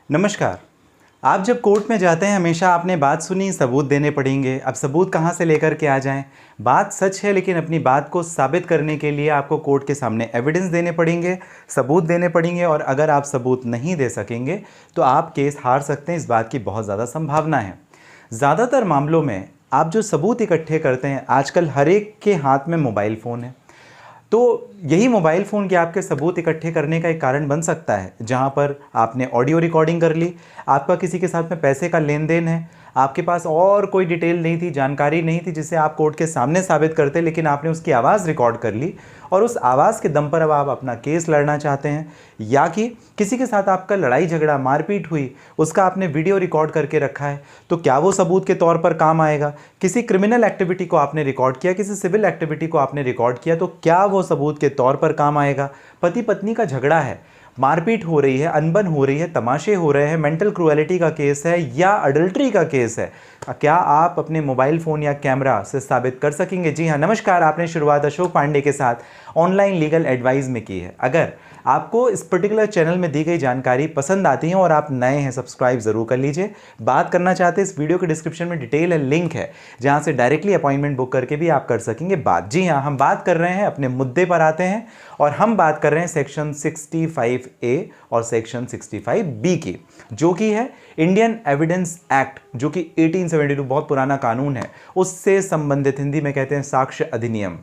नमस्कार। आप जब कोर्ट में जाते हैं हमेशा आपने बात सुनी सबूत देने पड़ेंगे। अब सबूत कहाँ से लेकर के आ जाएं? बात सच है लेकिन अपनी बात को साबित करने के लिए आपको कोर्ट के सामने एविडेंस देने पड़ेंगे, सबूत देने पड़ेंगे और अगर आप सबूत नहीं दे सकेंगे तो आप केस हार सकते हैं। इस बात की बहुत ज़्यादा संभावना है। ज़्यादातर मामलों में आप जो सबूत इकट्ठे करते हैं, आजकल हर एक के हाथ में मोबाइल फ़ोन है, तो यही मोबाइल फ़ोन के आपके सबूत इकट्ठे करने का एक कारण बन सकता है। जहां पर आपने ऑडियो रिकॉर्डिंग कर ली, आपका किसी के साथ में पैसे का लेन देन है, आपके पास और कोई डिटेल नहीं थी, जानकारी नहीं थी जिसे आप कोर्ट के सामने साबित करते, लेकिन आपने उसकी आवाज़ रिकॉर्ड कर ली और उस आवाज़ के दम पर अब आप अपना केस लड़ना चाहते हैं। या कि किसी के साथ आपका लड़ाई झगड़ा मारपीट हुई, उसका आपने वीडियो रिकॉर्ड करके रखा है, तो क्या वो सबूत के तौर पर काम आएगा? किसी क्रिमिनल एक्टिविटी को आपने रिकॉर्ड किया, किसी सिविल एक्टिविटी को आपने रिकॉर्ड किया, तो क्या वो सबूत के तौर पर काम आएगा? पति पत्नी का झगड़ा है, मारपीट हो रही है, अनबन हो रही है, तमाशे हो रहे हैं, मेंटल क्रुएलिटी का केस है या अडल्ट्री का केस है, क्या आप अपने मोबाइल फ़ोन या कैमरा से साबित कर सकेंगे? जी हाँ, नमस्कार। आपने शुरुआत अशोक पांडे के साथ ऑनलाइन लीगल एडवाइस में की है। अगर आपको इस पर्टिकुलर चैनल में दी गई जानकारी पसंद आती है और आप नए हैं, सब्सक्राइब जरूर कर लीजिए। बात करना चाहते हैं, इस वीडियो के डिस्क्रिप्शन में डिटेल है, लिंक है, जहां से डायरेक्टली अपॉइंटमेंट बुक करके भी आप कर सकेंगे बात। जी हाँ, हम बात कर रहे हैं, अपने मुद्दे पर आते हैं और हम बात कर रहे हैं सेक्शन 65A और सेक्शन 65B की, जो कि है इंडियन एविडेंस एक्ट, जो कि 1872 बहुत पुराना कानून है, उससे संबंधित, हिंदी में कहते हैं साक्ष्य अधिनियम।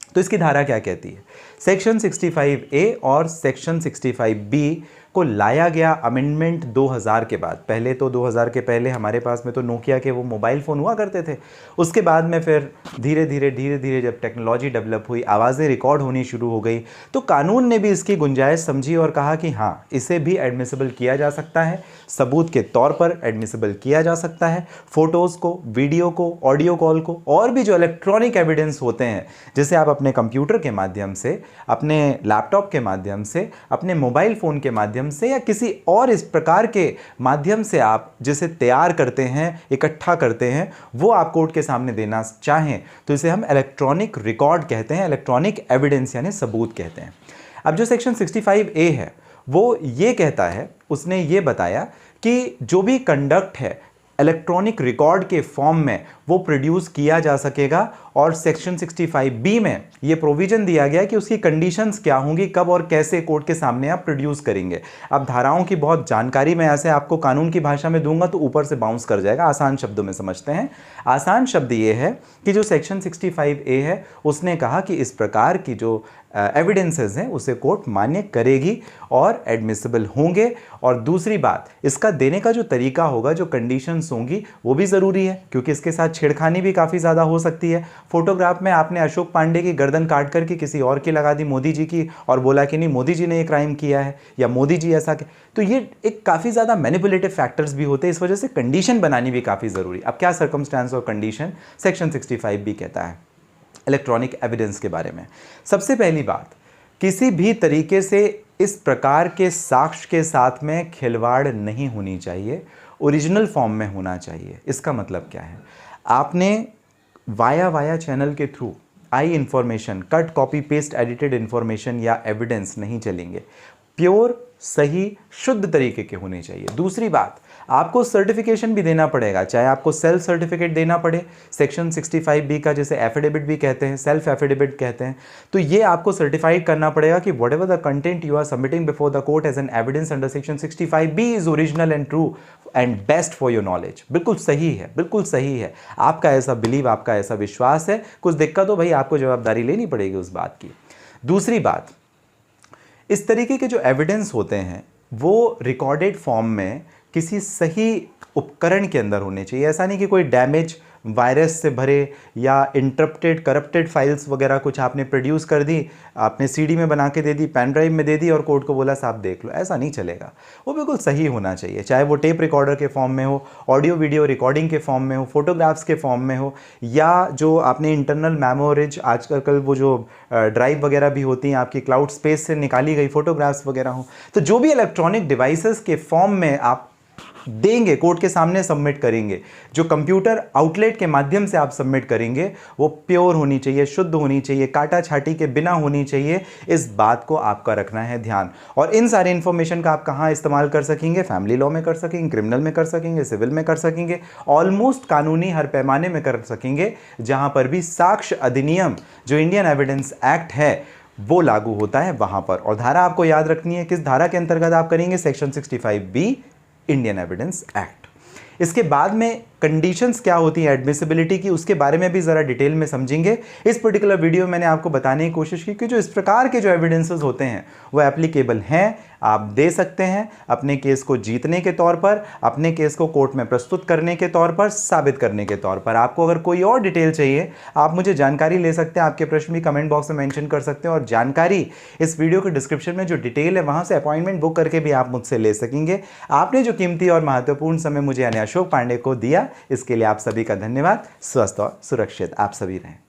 तो इसकी धारा क्या कहती है? सेक्शन 65A और सेक्शन 65B को लाया गया अमेंडमेंट 2000 के बाद। पहले तो 2000 के पहले हमारे पास में तो नोकिया के वो मोबाइल फ़ोन हुआ करते थे। उसके बाद में फिर धीरे धीरे जब टेक्नोलॉजी डेवलप हुई, आवाज़ें रिकॉर्ड होनी शुरू हो गई, तो कानून ने भी इसकी गुंजाइश समझी और कहा कि हाँ, इसे भी एडमिसिबल किया जा सकता है, सबूत के तौर पर एडमिसिबल किया जा सकता है। फ़ोटोज़ को, वीडियो को, ऑडियो कॉल को और भी जो इलेक्ट्रॉनिक एविडेंस होते हैं, जिसे आप अपने कंप्यूटर के माध्यम से, अपने लैपटॉप के माध्यम से, अपने मोबाइल फ़ोन के माध्यम से या किसी और इस प्रकार के माध्यम से आप जिसे तैयार करते हैं, इकट्ठा करते हैं, वो आप कोर्ट के सामने देना चाहें तो इसे हम इलेक्ट्रॉनिक रिकॉर्ड कहते हैं, इलेक्ट्रॉनिक एविडेंस यानी सबूत कहते हैं। अब जो सेक्शन 65A है वो ये कहता है, उसने ये बताया कि जो भी कंडक्ट है इलेक्ट्रॉनिक रिकॉर्ड के फॉर्म में वो प्रोड्यूस किया जा सकेगा और सेक्शन 65B में ये प्रोविजन दिया गया कि उसकी कंडीशंस क्या होंगी, कब और कैसे कोर्ट के सामने आप प्रोड्यूस करेंगे। अब धाराओं की बहुत जानकारी मैं ऐसे आपको कानून की भाषा में दूंगा तो ऊपर से बाउंस कर जाएगा, आसान शब्दों में समझते हैं। आसान शब्द ये है कि जो सेक्शन 65A है उसने कहा कि इस प्रकार की जो एविडेंसेस हैं उसे कोर्ट मान्य करेगी और एडमिसिबल होंगे। और दूसरी बात, इसका देने का जो तरीका होगा, जो कंडीशंस होंगी, वो भी ज़रूरी है, क्योंकि इसके साथ छेड़खानी भी काफ़ी ज़्यादा हो सकती है। फोटोग्राफ में आपने अशोक पांडे की गर्दन काट करके किसी और की लगा दी, मोदी जी की, और बोला कि नहीं मोदी जी ने ये क्राइम किया है या मोदी जी ऐसा, तो ये एक काफ़ी ज़्यादा मैनिपुलेटिव फैक्टर्स भी होते हैं। इस वजह से कंडीशन बनानी भी काफ़ी ज़रूरी। अब क्या सर्कमस्टांस और कंडीशन सेक्शन 65B कहता है इलेक्ट्रॉनिक एविडेंस के बारे में? सबसे पहली बात, किसी भी तरीके से इस प्रकार के साक्ष्य के साथ में खिलवाड़ नहीं होनी चाहिए, ओरिजिनल फॉर्म में होना चाहिए। इसका मतलब क्या है? आपने वाया चैनल के through I information, cut copy paste edited information या एविडेंस नहीं चलेंगे, प्योर सही शुद्ध तरीके के होने चाहिए। दूसरी बात, आपको सर्टिफिकेशन भी देना पड़ेगा, चाहे आपको सेल्फ सर्टिफिकेट देना पड़े, सेक्शन 65B का जिसे एफिडेविट भी कहते हैं, सेल्फ एफिडेविट कहते हैं, तो ये आपको सर्टिफाइड करना पड़ेगा कि whatever the content you are submitting before the court as an evidence under section 65B is original and true and best for your knowledge. बिल्कुल सही है, बिल्कुल सही है। आपका ऐसा बिलीव, आपका ऐसा विश्वास है, कुछ दिक्कत हो भाई आपको जवाबदारी लेनी पड़ेगी उस बात की। दूसरी बात, इस तरीके के जो एविडेंस होते हैं वो रिकॉर्डेड फॉर्म में किसी सही उपकरण के अंदर होने चाहिए। ऐसा नहीं कि कोई डैमेज, वायरस से भरे या इंटरप्टेड, करप्टेड फाइल्स वगैरह कुछ आपने प्रोड्यूस कर दी, आपने CD में बना के दे दी, पेन ड्राइव में दे दी और कोर्ट को बोला साहब देख लो, ऐसा नहीं चलेगा। वो बिल्कुल सही होना चाहिए, चाहे वो टेप रिकॉर्डर के फॉर्म में हो, ऑडियो वीडियो रिकॉर्डिंग के फॉर्म में हो, फोटोग्राफ्स के फॉर्म में हो, या जो आपने इंटरनल मेमोरेज, आजकल वो जो ड्राइव वगैरह भी होती हैं आपकी क्लाउड स्पेस से निकाली गई फोटोग्राफ्स वगैरह हो, तो जो भी इलेक्ट्रॉनिक डिवाइसेस के फॉर्म में आप देंगे, कोर्ट के सामने सबमिट करेंगे, जो कंप्यूटर आउटलेट के माध्यम से आप सबमिट करेंगे वो प्योर होनी चाहिए, शुद्ध होनी चाहिए, काटा छाटी के बिना होनी चाहिए। इस बात को आपका रखना है ध्यान। और इन सारे इंफॉर्मेशन का आप कहाँ इस्तेमाल कर सकेंगे? फैमिली लॉ में कर सकेंगे, क्रिमिनल में कर सकेंगे, सिविल में कर सकेंगे, ऑलमोस्ट कानूनी हर पैमाने में कर सकेंगे। जहां पर भी साक्ष्य अधिनियम जो इंडियन एविडेंस एक्ट है वो लागू होता है वहां पर। और धारा आपको याद रखनी है, किस धारा के अंतर्गत आप करेंगे? Section 65B Indian evidence act. इसके बाद में कंडीशंस क्या होती है एडमिसिबिलिटी की, उसके बारे में भी ज़रा डिटेल में समझेंगे। इस पर्टिकुलर वीडियो में मैंने आपको बताने की कोशिश की कि जो इस प्रकार के जो एविडेंसेस होते हैं वो एप्लीकेबल हैं, आप दे सकते हैं अपने केस को जीतने के तौर पर, अपने केस को कोर्ट में प्रस्तुत करने के तौर पर, साबित करने के तौर पर। आपको अगर कोई और डिटेल चाहिए, आप मुझे जानकारी ले सकते हैं, आपके प्रश्न भी कमेंट बॉक्स में मेंशन कर सकते हैं। और जानकारी इस वीडियो के डिस्क्रिप्शन में जो डिटेल है वहां से अपॉइंटमेंट बुक करके भी आप मुझसे ले सकेंगे। आपने जो कीमती और महत्वपूर्ण समय मुझे यानी अशोक पांडे को दिया, इसके लिए आप सभी का धन्यवाद। स्वस्थ और सुरक्षित आप सभी रहें।